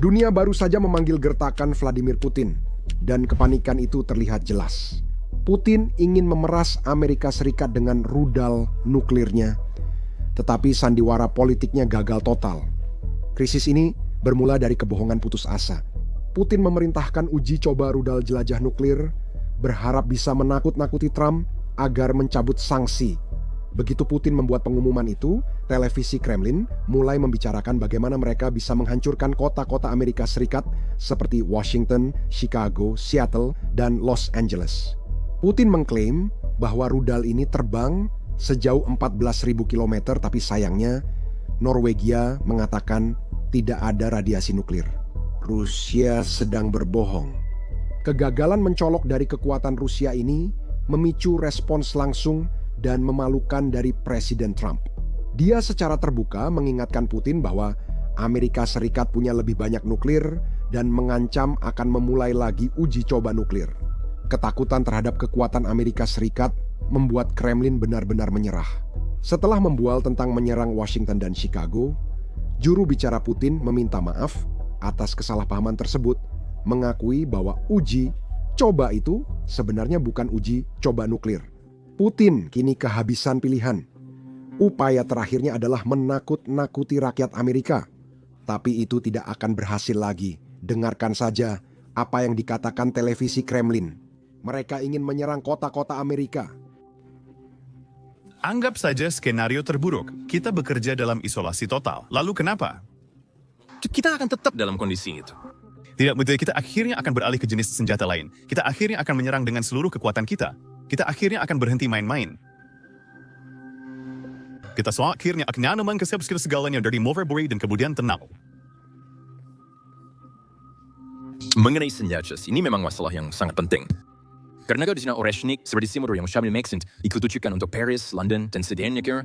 Dunia baru saja memanggil gertakan Vladimir Putin, dan kepanikan itu terlihat jelas. Putin ingin memeras Amerika Serikat dengan rudal nuklirnya, tetapi sandiwara politiknya gagal total. Krisis ini bermula dari kebohongan putus asa. Putin memerintahkan uji coba rudal jelajah nuklir, berharap bisa menakut-nakuti Trump agar mencabut sanksi. Begitu Putin membuat pengumuman itu, televisi Kremlin mulai membicarakan bagaimana mereka bisa menghancurkan kota-kota Amerika Serikat seperti Washington, Chicago, Seattle, dan Los Angeles. Putin mengklaim bahwa rudal ini terbang sejauh 14.000 km, tapi sayangnya Norwegia mengatakan tidak ada radiasi nuklir. Rusia sedang berbohong. Kegagalan mencolok dari kekuatan Rusia ini memicu respons langsung dan memalukan dari Presiden Trump. Dia secara terbuka mengingatkan Putin bahwa Amerika Serikat punya lebih banyak nuklir dan mengancam akan memulai lagi uji coba nuklir. Ketakutan terhadap kekuatan Amerika Serikat membuat Kremlin benar-benar menyerah. Setelah membual tentang menyerang Washington dan Chicago, juru bicara Putin meminta maaf atas kesalahpahaman tersebut, mengakui bahwa uji coba itu sebenarnya bukan uji coba nuklir. Putin kini kehabisan pilihan. Upaya terakhirnya adalah menakut-nakuti rakyat Amerika. Tapi itu tidak akan berhasil lagi. Dengarkan saja apa yang dikatakan televisi Kremlin. Mereka ingin menyerang kota-kota Amerika. Anggap saja skenario terburuk. Kita bekerja dalam isolasi total. Lalu kenapa? Kita akan tetap dalam kondisi itu. Tidak betul, kita akhirnya akan beralih ke jenis senjata lain. Kita akhirnya akan menyerang dengan seluruh kekuatan kita. Kita akhirnya akan berhenti main-main. Kita semua akhirnya akan naman ke segalanya dari Moverbury dan kemudian tenang. Mengenai senjata, ini memang masalah yang sangat penting. Karena kau di sana Oreshnik, seperti Simodor yang Shamil Maxent, ditujukan untuk Paris, London, dan Sedaniker.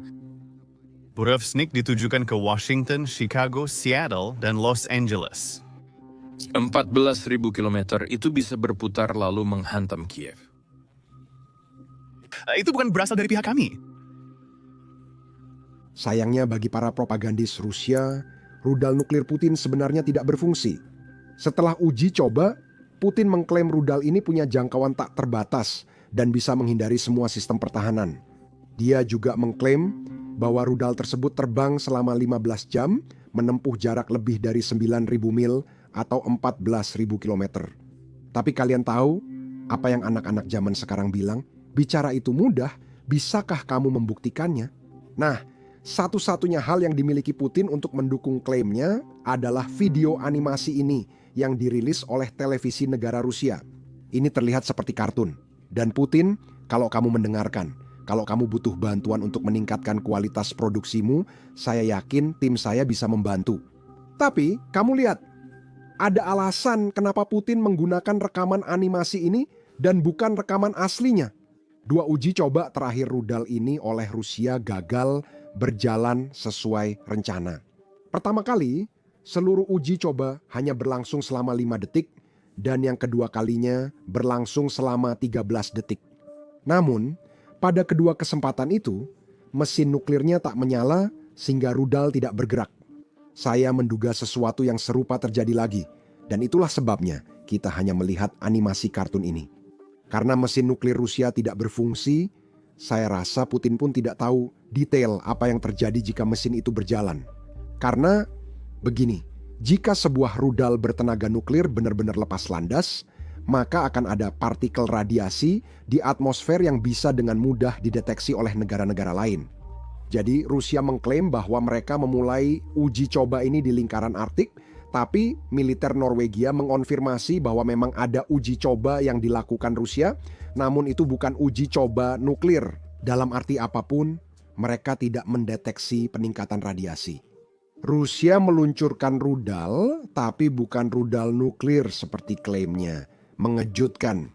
Burevestnik ditujukan ke Washington, Chicago, Seattle, dan Los Angeles. 14.000 kilometer itu bisa berputar lalu menghantam Kiev. Itu bukan berasal dari pihak kami. Sayangnya bagi para propagandis Rusia, rudal nuklir Putin sebenarnya tidak berfungsi. Setelah uji coba, Putin mengklaim rudal ini punya jangkauan tak terbatas dan bisa menghindari semua sistem pertahanan. Dia juga mengklaim bahwa rudal tersebut terbang selama 15 jam, menempuh jarak lebih dari 9.000 mil atau 14.000 kilometer. Tapi kalian tahu apa yang anak-anak zaman sekarang bilang? Bicara itu mudah, bisakah kamu membuktikannya? Nah, satu-satunya hal yang dimiliki Putin untuk mendukung klaimnya adalah video animasi ini yang dirilis oleh televisi negara Rusia. Ini terlihat seperti kartun. Dan Putin, kalau kamu mendengarkan, kalau kamu butuh bantuan untuk meningkatkan kualitas produksimu, saya yakin tim saya bisa membantu. Tapi, kamu lihat, ada alasan kenapa Putin menggunakan rekaman animasi ini dan bukan rekaman aslinya. 2 uji coba terakhir rudal ini oleh Rusia gagal berjalan sesuai rencana. Pertama kali, seluruh uji coba hanya berlangsung selama 5 detik dan yang kedua kalinya berlangsung selama 13 detik. Namun, pada kedua kesempatan itu, mesin nuklirnya tak menyala sehingga rudal tidak bergerak. Saya menduga sesuatu yang serupa terjadi lagi, dan itulah sebabnya kita hanya melihat animasi kartun ini. Karena mesin nuklir Rusia tidak berfungsi, saya rasa Putin pun tidak tahu detail apa yang terjadi jika mesin itu berjalan. Karena begini, jika sebuah rudal bertenaga nuklir benar-benar lepas landas, maka akan ada partikel radiasi di atmosfer yang bisa dengan mudah dideteksi oleh negara-negara lain. Jadi Rusia mengklaim bahwa mereka memulai uji coba ini di lingkaran Arktik, tapi militer Norwegia mengonfirmasi bahwa memang ada uji coba yang dilakukan Rusia, namun itu bukan uji coba nuklir. Dalam arti apapun, mereka tidak mendeteksi peningkatan radiasi. Rusia meluncurkan rudal, tapi bukan rudal nuklir seperti klaimnya. Mengejutkan.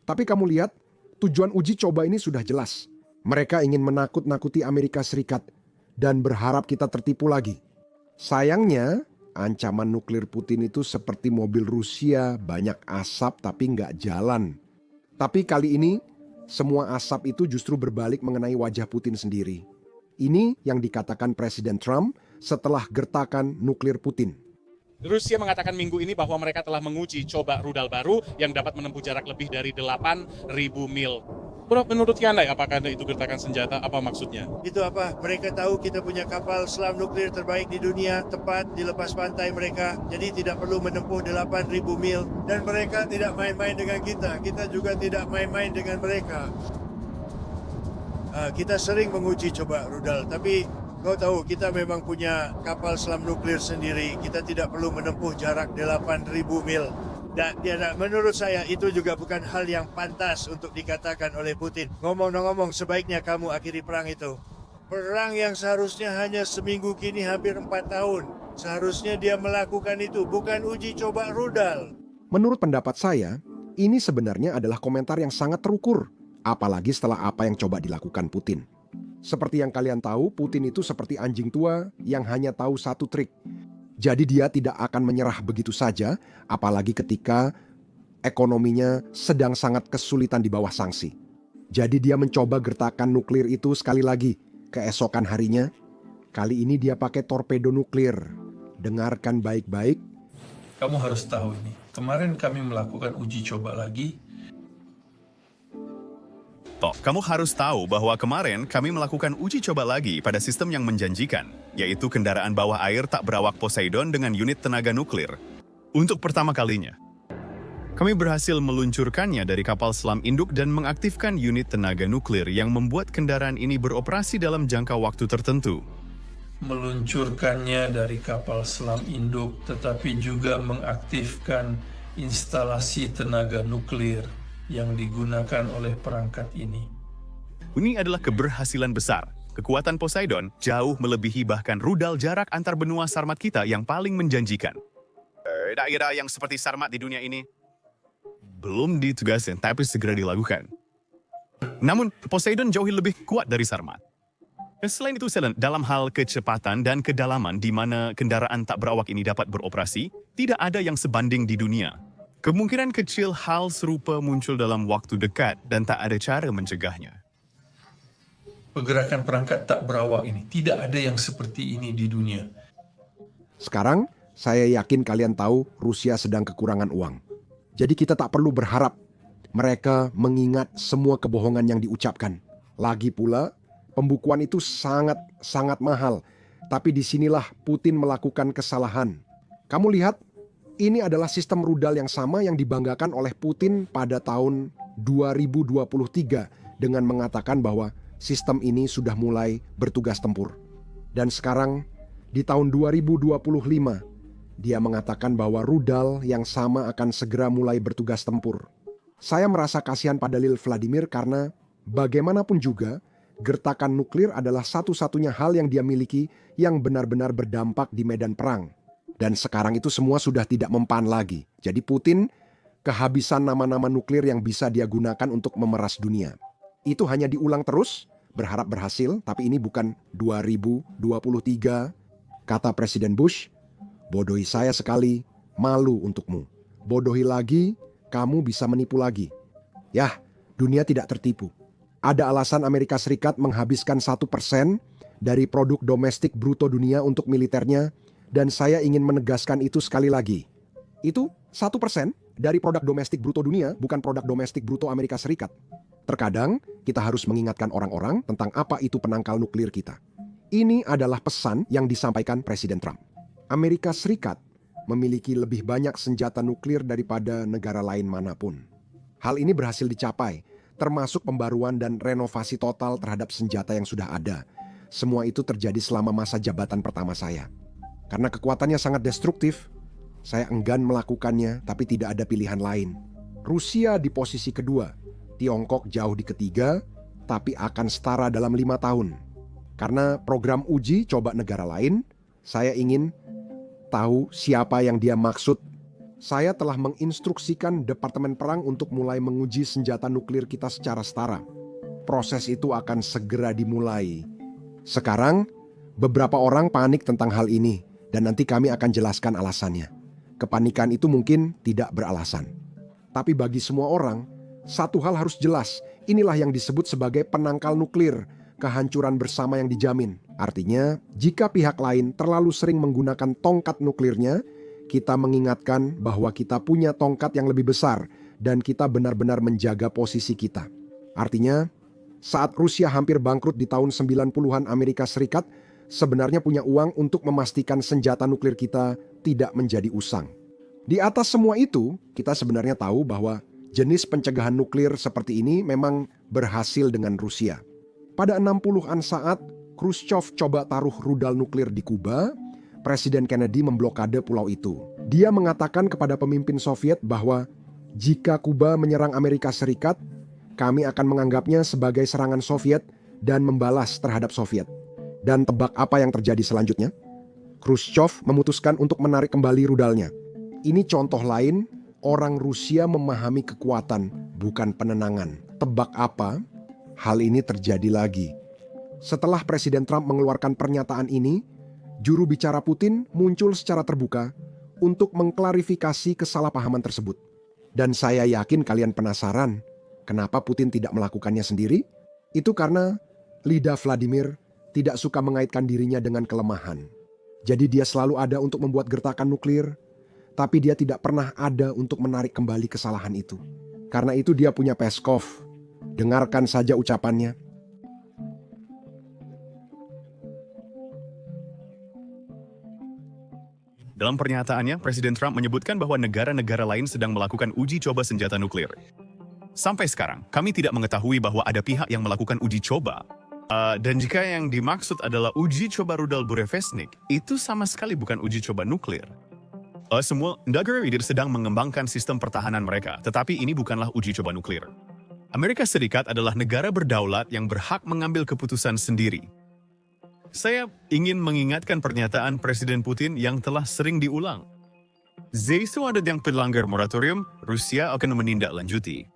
Tapi kamu lihat, tujuan uji coba ini sudah jelas. Mereka ingin menakut-nakuti Amerika Serikat dan berharap kita tertipu lagi. Sayangnya, ancaman nuklir Putin itu seperti mobil Rusia, banyak asap tapi nggak jalan. Tapi kali ini, semua asap itu justru berbalik mengenai wajah Putin sendiri. Ini yang dikatakan Presiden Trump setelah gertakan nuklir Putin. Rusia mengatakan minggu ini bahwa mereka telah menguji coba rudal baru yang dapat menempuh jarak lebih dari 8.000 mil. Menurut Anda, apakah itu gertakan senjata? Apa maksudnya? Itu apa? Mereka tahu kita punya kapal selam nuklir terbaik di dunia, tepat di lepas pantai mereka. Jadi tidak perlu menempuh 8.000 mil. Dan mereka tidak main-main dengan kita. Kita juga tidak main-main dengan mereka. Kita sering menguji coba rudal, tapi kau tahu kita memang punya kapal selam nuklir sendiri. Kita tidak perlu menempuh jarak 8.000 mil. Dan menurut saya itu juga bukan hal yang pantas untuk dikatakan oleh Putin. Ngomong-ngomong, sebaiknya kamu akhiri perang itu. Perang yang seharusnya hanya seminggu kini hampir 4 tahun. Seharusnya dia melakukan itu, bukan uji coba rudal. Menurut pendapat saya, ini sebenarnya adalah komentar yang sangat terukur. Apalagi setelah apa yang coba dilakukan Putin. Seperti yang kalian tahu, Putin itu seperti anjing tua yang hanya tahu satu trik. Jadi dia tidak akan menyerah begitu saja, apalagi ketika ekonominya sedang sangat kesulitan di bawah sanksi. Jadi dia mencoba gertakan nuklir itu sekali lagi. Keesokan harinya, kali ini dia pakai torpedo nuklir. Dengarkan baik-baik. Kamu harus tahu ini. Kemarin kami melakukan uji coba lagi. Kamu harus tahu bahwa kemarin kami melakukan uji coba lagi pada sistem yang menjanjikan, yaitu kendaraan bawah air tak berawak Poseidon dengan unit tenaga nuklir. Untuk pertama kalinya, kami berhasil meluncurkannya dari kapal selam induk dan mengaktifkan unit tenaga nuklir yang membuat kendaraan ini beroperasi dalam jangka waktu tertentu. Meluncurkannya dari kapal selam induk, tetapi juga mengaktifkan instalasi tenaga nuklir yang digunakan oleh perangkat ini. Ini adalah keberhasilan besar. Kekuatan Poseidon jauh melebihi bahkan rudal jarak antar benua Sarmat kita yang paling menjanjikan. Daerah yang seperti Sarmat di dunia ini belum ditugasin, tapi segera dilakukan. Namun, Poseidon jauh lebih kuat dari Sarmat. Selain itu, dalam hal kecepatan dan kedalaman di mana kendaraan tak berawak ini dapat beroperasi, tidak ada yang sebanding di dunia. Kemungkinan kecil hal serupa muncul dalam waktu dekat dan tak ada cara mencegahnya. Pergerakan perangkat tak berawak ini, tidak ada yang seperti ini di dunia. Sekarang, saya yakin kalian tahu Rusia sedang kekurangan uang. Jadi kita tak perlu berharap mereka mengingat semua kebohongan yang diucapkan. Lagi pula, pembukuan itu sangat mahal. Tapi disinilah Putin melakukan kesalahan. Kamu lihat, ini adalah sistem rudal yang sama yang dibanggakan oleh Putin pada tahun 2023 dengan mengatakan bahwa sistem ini sudah mulai bertugas tempur. Dan sekarang di tahun 2025 dia mengatakan bahwa rudal yang sama akan segera mulai bertugas tempur. Saya merasa kasihan pada Lil Vladimir karena bagaimanapun juga gertakan nuklir adalah satu-satunya hal yang dia miliki yang benar-benar berdampak di medan perang. Dan sekarang itu semua sudah tidak mempan lagi. Jadi Putin kehabisan nama-nama nuklir yang bisa dia gunakan untuk memeras dunia. Itu hanya diulang terus, berharap berhasil, tapi ini bukan 2023. Kata Presiden Bush, bodohi saya sekali, malu untukmu. Bodohi lagi, kamu bisa menipu lagi. Yah, dunia tidak tertipu. Ada alasan Amerika Serikat menghabiskan 1% dari produk domestik bruto dunia untuk militernya. Dan saya ingin menegaskan itu sekali lagi. Itu 1% dari produk domestik bruto dunia, bukan produk domestik bruto Amerika Serikat. Terkadang kita harus mengingatkan orang-orang tentang apa itu penangkal nuklir kita. Ini adalah pesan yang disampaikan Presiden Trump. Amerika Serikat memiliki lebih banyak senjata nuklir daripada negara lain manapun. Hal ini berhasil dicapai, termasuk pembaruan dan renovasi total terhadap senjata yang sudah ada. Semua itu terjadi selama masa jabatan pertama saya. Karena kekuatannya sangat destruktif, saya enggan melakukannya tapi tidak ada pilihan lain. Rusia di posisi kedua, Tiongkok jauh di ketiga, tapi akan setara dalam 5 tahun. Karena program uji coba negara lain, saya ingin tahu siapa yang dia maksud. Saya telah menginstruksikan Departemen Perang untuk mulai menguji senjata nuklir kita secara setara. Proses itu akan segera dimulai. Sekarang, beberapa orang panik tentang hal ini. Dan nanti kami akan jelaskan alasannya. Kepanikan itu mungkin tidak beralasan. Tapi bagi semua orang, satu hal harus jelas. Inilah yang disebut sebagai penangkal nuklir, kehancuran bersama yang dijamin. Artinya, jika pihak lain terlalu sering menggunakan tongkat nuklirnya, kita mengingatkan bahwa kita punya tongkat yang lebih besar dan kita benar-benar menjaga posisi kita. Artinya, saat Rusia hampir bangkrut di tahun 90-an Amerika Serikat, sebenarnya punya uang untuk memastikan senjata nuklir kita tidak menjadi usang. Di atas semua itu, kita sebenarnya tahu bahwa jenis pencegahan nuklir seperti ini memang berhasil dengan Rusia. Pada 60-an saat Khrushchev coba taruh rudal nuklir di Kuba, Presiden Kennedy memblokade pulau itu. Dia mengatakan kepada pemimpin Soviet bahwa jika Kuba menyerang Amerika Serikat, kami akan menganggapnya sebagai serangan Soviet dan membalas terhadap Soviet. Dan tebak apa yang terjadi selanjutnya? Khrushchev memutuskan untuk menarik kembali rudalnya. Ini contoh lain, orang Rusia memahami kekuatan, bukan penenangan. Tebak apa? Hal ini terjadi lagi. Setelah Presiden Trump mengeluarkan pernyataan ini, juru bicara Putin muncul secara terbuka untuk mengklarifikasi kesalahpahaman tersebut. Dan saya yakin kalian penasaran, kenapa Putin tidak melakukannya sendiri? Itu karena lidah Vladimir tidak suka mengaitkan dirinya dengan kelemahan. Jadi dia selalu ada untuk membuat gertakan nuklir, tapi dia tidak pernah ada untuk menarik kembali kesalahan itu. Karena itu dia punya Peskov. Dengarkan saja ucapannya. Dalam pernyataannya, Presiden Trump menyebutkan bahwa negara-negara lain sedang melakukan uji coba senjata nuklir. Sampai sekarang, kami tidak mengetahui bahwa ada pihak yang melakukan uji coba. Dan jika yang dimaksud adalah uji coba rudal Burevestnik, itu sama sekali bukan uji coba nuklir. Semua negara itu sedang mengembangkan sistem pertahanan mereka, tetapi ini bukanlah uji coba nuklir. Amerika Serikat adalah negara berdaulat yang berhak mengambil keputusan sendiri. Saya ingin mengingatkan pernyataan Presiden Putin yang telah sering diulang. Jika ada yang pelanggar moratorium, Rusia akan menindaklanjuti.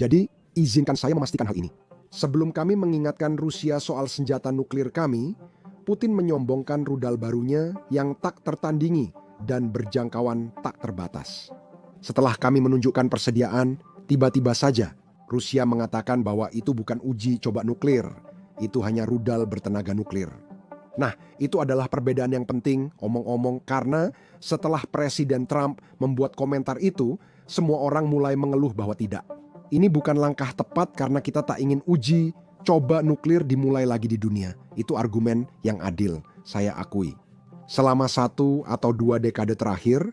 Jadi, izinkan saya memastikan hal ini. Sebelum kami mengingatkan Rusia soal senjata nuklir kami, Putin menyombongkan rudal barunya yang tak tertandingi dan berjangkauan tak terbatas. Setelah kami menunjukkan persediaan, tiba-tiba saja Rusia mengatakan bahwa itu bukan uji coba nuklir, itu hanya rudal bertenaga nuklir. Nah, itu adalah perbedaan yang penting, omong-omong, karena setelah Presiden Trump membuat komentar itu, semua orang mulai mengeluh bahwa tidak. Ini bukan langkah tepat karena kita tak ingin uji coba nuklir dimulai lagi di dunia. Itu argumen yang adil, saya akui. Selama 1 atau 2 dekade terakhir,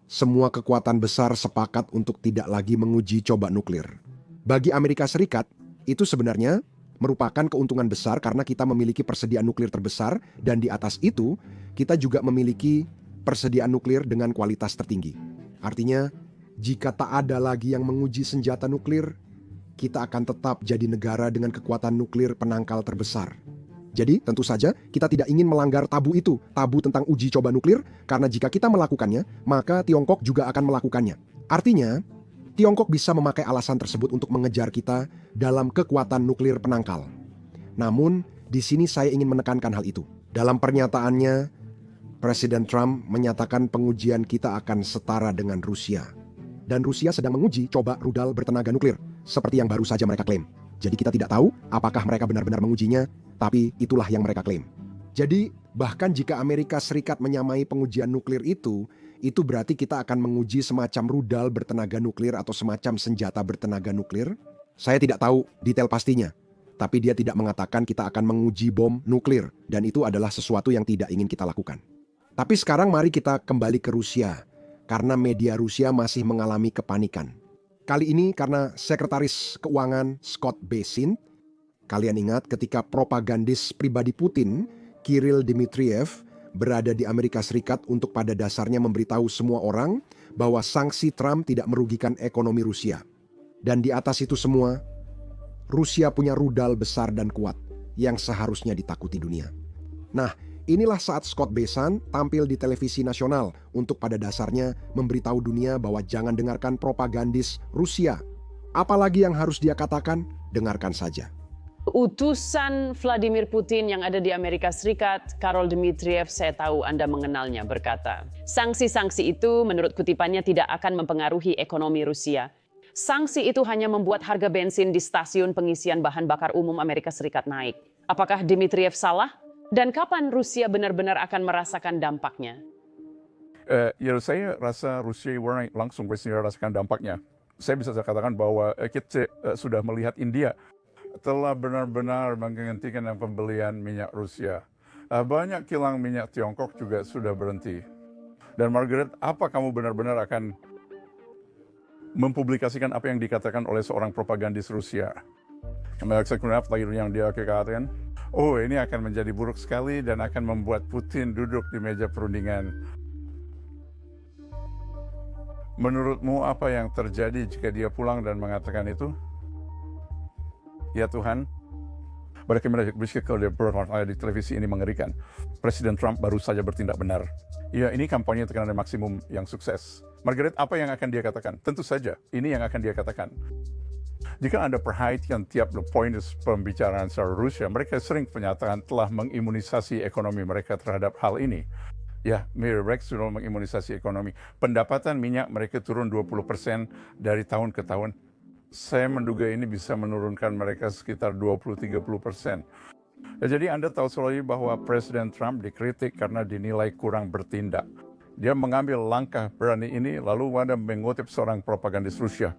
semua kekuatan besar sepakat untuk tidak lagi menguji coba nuklir. Bagi Amerika Serikat, itu sebenarnya merupakan keuntungan besar karena kita memiliki persediaan nuklir terbesar dan di atas itu, kita juga memiliki persediaan nuklir dengan kualitas tertinggi. Artinya, jika tak ada lagi yang menguji senjata nuklir, kita akan tetap jadi negara dengan kekuatan nuklir penangkal terbesar. Jadi, tentu saja kita tidak ingin melanggar tabu itu, tabu tentang uji coba nuklir, karena jika kita melakukannya, maka Tiongkok juga akan melakukannya. Artinya, Tiongkok bisa memakai alasan tersebut untuk mengejar kita dalam kekuatan nuklir penangkal. Namun, di sini saya ingin menekankan hal itu. Dalam pernyataannya, Presiden Trump menyatakan pengujian kita akan setara dengan Rusia. Dan Rusia sedang menguji coba rudal bertenaga nuklir, seperti yang baru saja mereka klaim. Jadi kita tidak tahu apakah mereka benar-benar mengujinya, tapi itulah yang mereka klaim. Jadi bahkan jika Amerika Serikat menyamai pengujian nuklir itu berarti kita akan menguji semacam rudal bertenaga nuklir atau semacam senjata bertenaga nuklir. Saya tidak tahu detail pastinya, tapi dia tidak mengatakan kita akan menguji bom nuklir, dan itu adalah sesuatu yang tidak ingin kita lakukan. Tapi sekarang mari kita kembali ke Rusia. Karena media Rusia masih mengalami kepanikan. Kali ini karena Sekretaris Keuangan Scott Bessent, kalian ingat ketika propagandis pribadi Putin, Kirill Dmitriev, berada di Amerika Serikat untuk pada dasarnya memberitahu semua orang bahwa sanksi Trump tidak merugikan ekonomi Rusia. Dan di atas itu semua, Rusia punya rudal besar dan kuat yang seharusnya ditakuti dunia. Nah, inilah saat Scott Bessent tampil di televisi nasional untuk pada dasarnya memberitahu dunia bahwa jangan dengarkan propagandis Rusia. Apalagi yang harus dia katakan, dengarkan saja. Utusan Vladimir Putin yang ada di Amerika Serikat, Karol Dmitriev, saya tahu Anda mengenalnya, berkata, sanksi-sanksi itu menurut kutipannya tidak akan mempengaruhi ekonomi Rusia. Sanksi itu hanya membuat harga bensin di stasiun pengisian bahan bakar umum Amerika Serikat naik. Apakah Dmitriev salah? Dan kapan Rusia benar-benar akan merasakan dampaknya? Ya saya rasa Rusia langsung merasakan dampaknya. Saya bisa katakan bahwa kita sudah melihat India telah benar-benar menghentikan pembelian minyak Rusia. Banyak kilang minyak Tiongkok juga sudah berhenti. Dan Margaret, apa kamu benar-benar akan mempublikasikan apa yang dikatakan oleh seorang propagandis Rusia? Yang dia katakan, oh ini akan menjadi buruk sekali dan akan membuat Putin duduk di meja perundingan. Menurutmu apa yang terjadi jika dia pulang dan mengatakan itu? Ya Tuhan, bagaimana kalau di televisi ini mengerikan. Presiden Trump baru saja bertindak benar. Ya ini kampanye tekanan maksimum yang sukses. Margaret, apa yang akan dia katakan? Tentu saja, ini yang akan dia katakan. Jika Anda perhatikan tiap poin pembicaraan secara Rusia, mereka sering pernyataan telah mengimunisasi ekonomi mereka terhadap hal ini. Ya, mereka sudah mengimunisasi ekonomi. Pendapatan minyak mereka turun 20% dari tahun ke tahun. Saya menduga ini bisa menurunkan mereka sekitar 20-30%. Ya, jadi Anda tahu selalu bahwa Presiden Trump dikritik karena dinilai kurang bertindak. Dia mengambil langkah berani ini, lalu Anda mengutip seorang propagandis Rusia.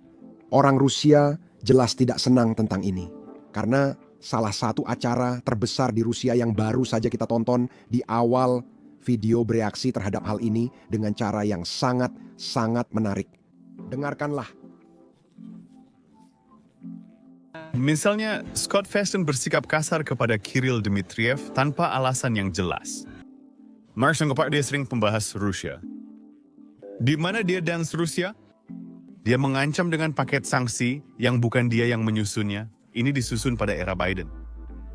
Orang Rusia jelas tidak senang tentang ini. Karena salah satu acara terbesar di Rusia yang baru saja kita tonton di awal video bereaksi terhadap hal ini dengan cara yang sangat-sangat menarik. Dengarkanlah. Misalnya, Scott Feston bersikap kasar kepada Kirill Dmitriev tanpa alasan yang jelas. Mark Sangkopak dia sering membahas Rusia. Di mana dia dance Rusia? Dia mengancam dengan paket sanksi yang bukan dia yang menyusunnya. Ini disusun pada era Biden.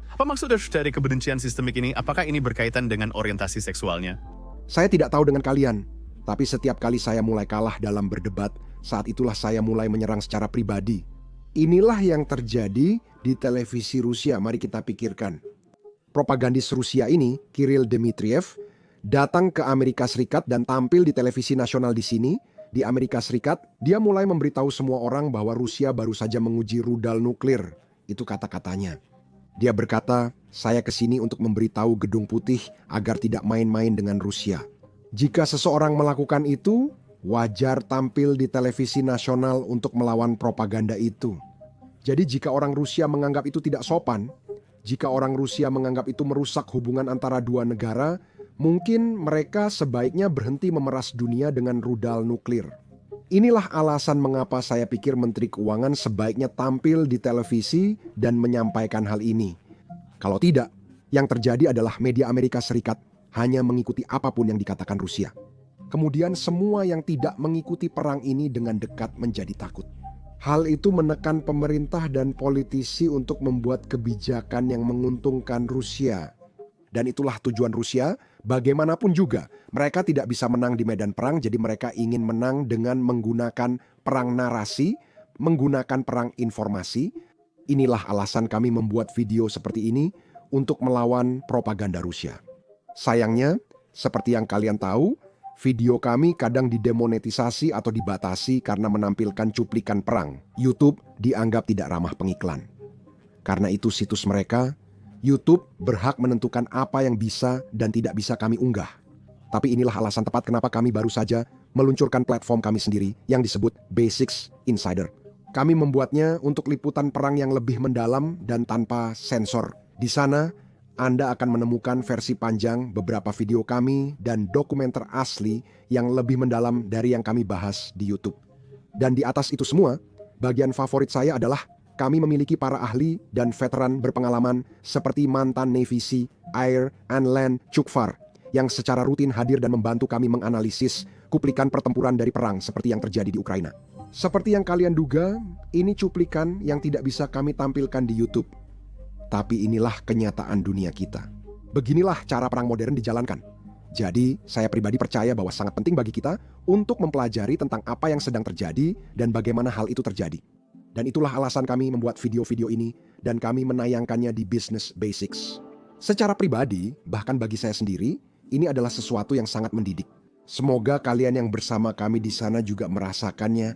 Apa maksud dari kebencian sistemik ini? Apakah ini berkaitan dengan orientasi seksualnya? Saya tidak tahu dengan kalian, tapi setiap kali saya mulai kalah dalam berdebat, saat itulah saya mulai menyerang secara pribadi. Inilah yang terjadi di televisi Rusia, mari kita pikirkan. Propagandis Rusia ini, Kirill Dmitriev, datang ke Amerika Serikat dan tampil di televisi nasional di sini. Di Amerika Serikat, dia mulai memberitahu semua orang bahwa Rusia baru saja menguji rudal nuklir. Itu kata-katanya. Dia berkata, saya kesini untuk memberitahu Gedung Putih agar tidak main-main dengan Rusia. Jika seseorang melakukan itu, wajar tampil di televisi nasional untuk melawan propaganda itu. Jadi jika orang Rusia menganggap itu tidak sopan, jika orang Rusia menganggap itu merusak hubungan antara dua negara, mungkin mereka sebaiknya berhenti memeras dunia dengan rudal nuklir. Inilah alasan mengapa saya pikir Menteri Keuangan sebaiknya tampil di televisi dan menyampaikan hal ini. Kalau tidak, yang terjadi adalah media Amerika Serikat hanya mengikuti apapun yang dikatakan Rusia. Kemudian semua yang tidak mengikuti perang ini dengan dekat menjadi takut. Hal itu menekan pemerintah dan politisi untuk membuat kebijakan yang menguntungkan Rusia. Dan itulah tujuan Rusia, bagaimanapun juga. Mereka tidak bisa menang di medan perang, jadi mereka ingin menang dengan menggunakan perang narasi, menggunakan perang informasi. Inilah alasan kami membuat video seperti ini untuk melawan propaganda Rusia. Sayangnya, seperti yang kalian tahu, video kami kadang didemonetisasi atau dibatasi karena menampilkan cuplikan perang. YouTube dianggap tidak ramah pengiklan. Karena itu situs mereka, YouTube berhak menentukan apa yang bisa dan tidak bisa kami unggah. Tapi inilah alasan tepat kenapa kami baru saja meluncurkan platform kami sendiri yang disebut Basics Insider. Kami membuatnya untuk liputan perang yang lebih mendalam dan tanpa sensor. Di sana, Anda akan menemukan versi panjang beberapa video kami dan dokumenter asli yang lebih mendalam dari yang kami bahas di YouTube. Dan di atas itu semua, bagian favorit saya adalah kami memiliki para ahli dan veteran berpengalaman seperti mantan Navy Sea, Air, and Land Chukfar yang secara rutin hadir dan membantu kami menganalisis cuplikan pertempuran dari perang seperti yang terjadi di Ukraina. Seperti yang kalian duga, ini cuplikan yang tidak bisa kami tampilkan di YouTube. Tapi inilah kenyataan dunia kita. Beginilah cara perang modern dijalankan. Jadi, saya pribadi percaya bahwa sangat penting bagi kita untuk mempelajari tentang apa yang sedang terjadi dan bagaimana hal itu terjadi. Dan itulah alasan kami membuat video-video ini dan kami menayangkannya di Business Basics. Secara pribadi, bahkan bagi saya sendiri, ini adalah sesuatu yang sangat mendidik. Semoga kalian yang bersama kami di sana juga merasakannya.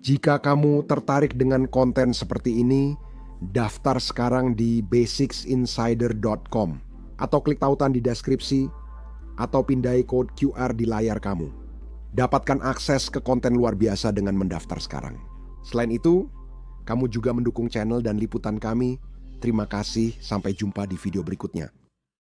Jika kamu tertarik dengan konten seperti ini, Daftar sekarang di basicsinsider.com atau klik tautan di deskripsi atau pindai kode QR di layar kamu. Dapatkan akses ke konten luar biasa dengan mendaftar sekarang. Selain itu, kamu juga mendukung channel dan liputan kami. Terima kasih, sampai jumpa di video berikutnya.